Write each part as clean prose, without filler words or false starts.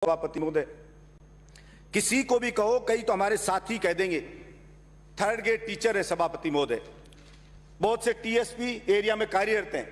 सभापति महोदय, किसी को भी कहो, कई तो हमारे साथी कह देंगे थर्ड ग्रेड टीचर है सभापति महोदय, बहुत से टीएसपी एरिया में कार्यरत हैं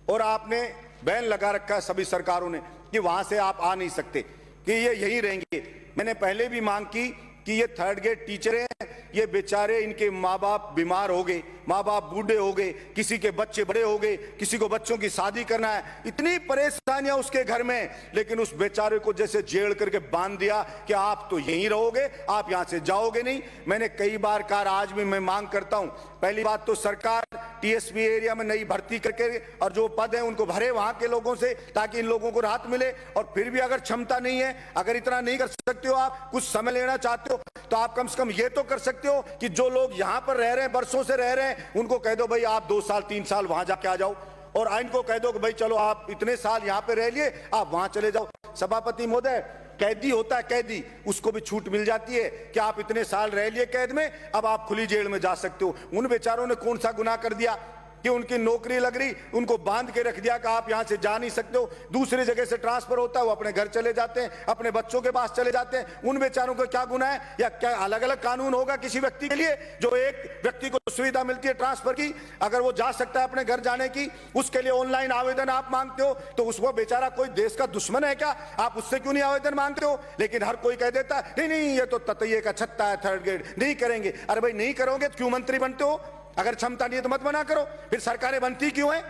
और आपने बैन लगा रखा है सभी सरकारों ने कि वहां से आप आ नहीं सकते, कि ये यहीं रहेंगे। मैंने पहले भी मांग की कि ये थर्ड ग्रेड टीचर हैं, ये बेचारे, इनके माँ बाप बीमार हो गए, माँ बाप बूढ़े हो गए, किसी के बच्चे बड़े हो गए, किसी को बच्चों की शादी करना है, इतनी परेशानियां उसके घर में, लेकिन उस बेचारे को जैसे जेल करके बांध दिया कि आप तो यहीं रहोगे, आप यहां से जाओगे नहीं। मैंने कई बार कहा, आज भी मैं मांग करता हूं, पहली बात तो सरकार टीएसपी एरिया में नई भर्ती करके और जो पद है उनको भरे वहां के लोगों से, ताकि इन लोगों को राहत मिले। और फिर भी अगर क्षमता नहीं है, अगर इतना नहीं कर सकते हो, आप कुछ समय लेना चाहते हो, तो आप कम से कम ये तो कर सकते हो कि जो लोग यहां पर रह रहे हैं, बरसों से रह रहे हैं, उनको कह दो भाई आप 2 साल 3 साल वहां जाके आ जाओ, और आइन को कह दो कि भाई चलो आप इतने साल यहां पे रह लिए, आप वहां चले जाओ। सभापति महोदय, कैदी होता है कैदी, उसको भी छूट मिल जाती है कि आप इतने साल रह लिए कैद में, अब आप खुली जेल में जा सकते हो। उन बेचारों ने कौन सा गुनाह कर दिया कि उनकी नौकरी लग रही, उनको बांध के रख दिया कि आप यहां से जा नहीं सकते हो, दूसरी जगह से ट्रांसफर होता है, वो अपने घर चले जाते हैं, अपने बच्चों के पास चले जाते हैं। उन बेचारों को क्या गुनाह है? या क्या अलग अलग कानून होगा किसी व्यक्ति के लिए? जो एक व्यक्ति को सुविधा मिलती है ट्रांसफर की, अगर वो जा सकता है अपने घर जाने की, उसके लिए ऑनलाइन आवेदन आप मांगते हो, तो उसको बेचारा कोई देश का दुश्मन है क्या? आप उससे क्यों नहीं आवेदन मांगते हो? लेकिन हर कोई कह देता है नहीं नहीं, ये तो ततैये का छत्ता है, थर्ड ग्रेड नहीं करेंगे। अरे भाई, नहीं करोगे तो क्यों मंत्री बनते हो? अगर क्षमता नहीं है तो मत बना करो, फिर सरकारें बनती क्यों है?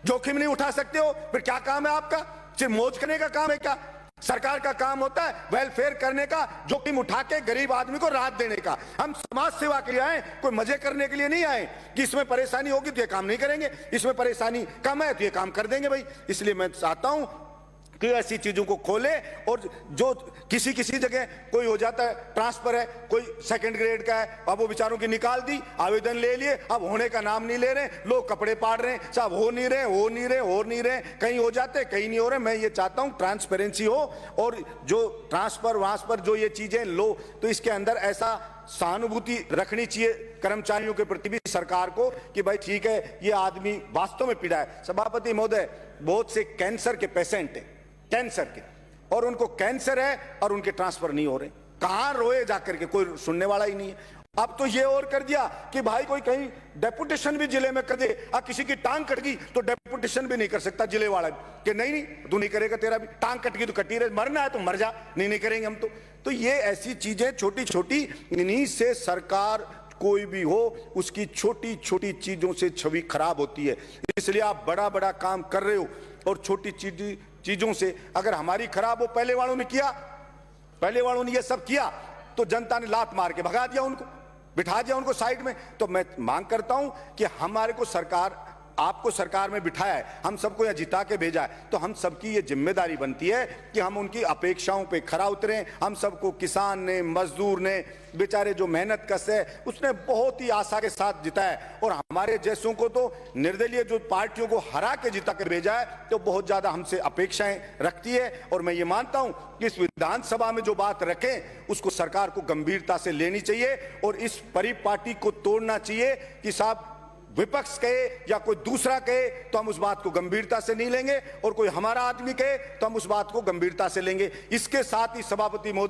जोखिम नहीं उठा सकते हो, फिर क्या काम है आपका? सिर्फ मौज करने का काम है क्या? सरकार का काम होता है वेलफेयर करने का, जोखिम उठा के गरीब आदमी को राहत देने का। हम समाज सेवा के लिए आए, कोई मजे करने के लिए नहीं आए कि इसमें परेशानी होगी तो ये काम नहीं करेंगे, इसमें परेशानी कम है तो ये काम कर देंगे भाई। इसलिए मैं चाहता हूं कि ऐसी चीजों को खोले, और जो किसी किसी जगह कोई हो जाता है ट्रांसफर है, कोई सेकंड ग्रेड का है, अब वो बेचारों की निकाल दी, आवेदन ले लिए, अब होने का नाम नहीं ले रहे, लोग कपड़े पाड़ रहे हैं, साहब हो नहीं रहे, कहीं हो जाते कहीं नहीं हो रहे। मैं ये चाहता हूं ट्रांसपेरेंसी हो, और जो ट्रांसफर वांसफर जो ये चीजें लो, तो इसके अंदर ऐसा सहानुभूति रखनी चाहिए कर्मचारियों के प्रति भी सरकार को कि भाई ठीक है, ये आदमी वास्तव में पीड़ा है। सभापति महोदय, बहुत से कैंसर के पेशेंट हैं, कैंसर के, और उनको कैंसर है और उनके ट्रांसफर नहीं हो रहे, कहां रोए जाकर के, कोई सुनने वाला ही नहीं है। अब तो ये और कर दिया कि भाई कोई कहीं डेपुटेशन भी जिले में कर दे, किसी की टांग कट गई तो डेपुटेशन भी नहीं कर सकता जिले वाला कि नहीं नहीं तू नहीं करेगा, तेरा भी टांग कट गई तो कटी रहे, मरना है तो मर जा, नहीं करेंगे हम तो ये ऐसी चीजें छोटी छोटी, इन्हीं से सरकार कोई भी हो उसकी छोटी छोटी चीजों से छवि खराब होती है। इसलिए आप बड़ा बड़ा काम कर रहे हो, और छोटी चीजों से अगर हमारी खराब हो, पहले वालों ने ये सब किया तो जनता ने लात मार के भगा दिया, उनको बिठा दिया उनको साइड में। तो मैं मांग करता हूं कि हमारे को सरकार, आपको सरकार में बिठाया है, हम सबको यहां जिता के भेजा है, तो हम सबकी ये जिम्मेदारी बनती है कि हम उनकी अपेक्षाओं पे खरा उतरें। हम सबको, किसान ने, मजदूर ने, बेचारे जो मेहनत कस है, उसने बहुत ही आशा के साथ जिताया, और हमारे जैसों को तो निर्दलीय जो पार्टियों को हरा के जिता कर भेजा है, तो बहुत ज्यादा हमसे अपेक्षाएं रखती है। और मैं ये मानता हूं कि इस विधानसभा में जो बात रखें उसको सरकार को गंभीरता से लेनी चाहिए, और इस परिपाटी को तोड़ना चाहिए कि साहब विपक्ष कहे या कोई दूसरा कहे तो हम उस बात को गंभीरता से नहीं लेंगे, और कोई हमारा आदमी कहे तो हम उस बात को गंभीरता से लेंगे। इसके साथ ही सभापति महोदय,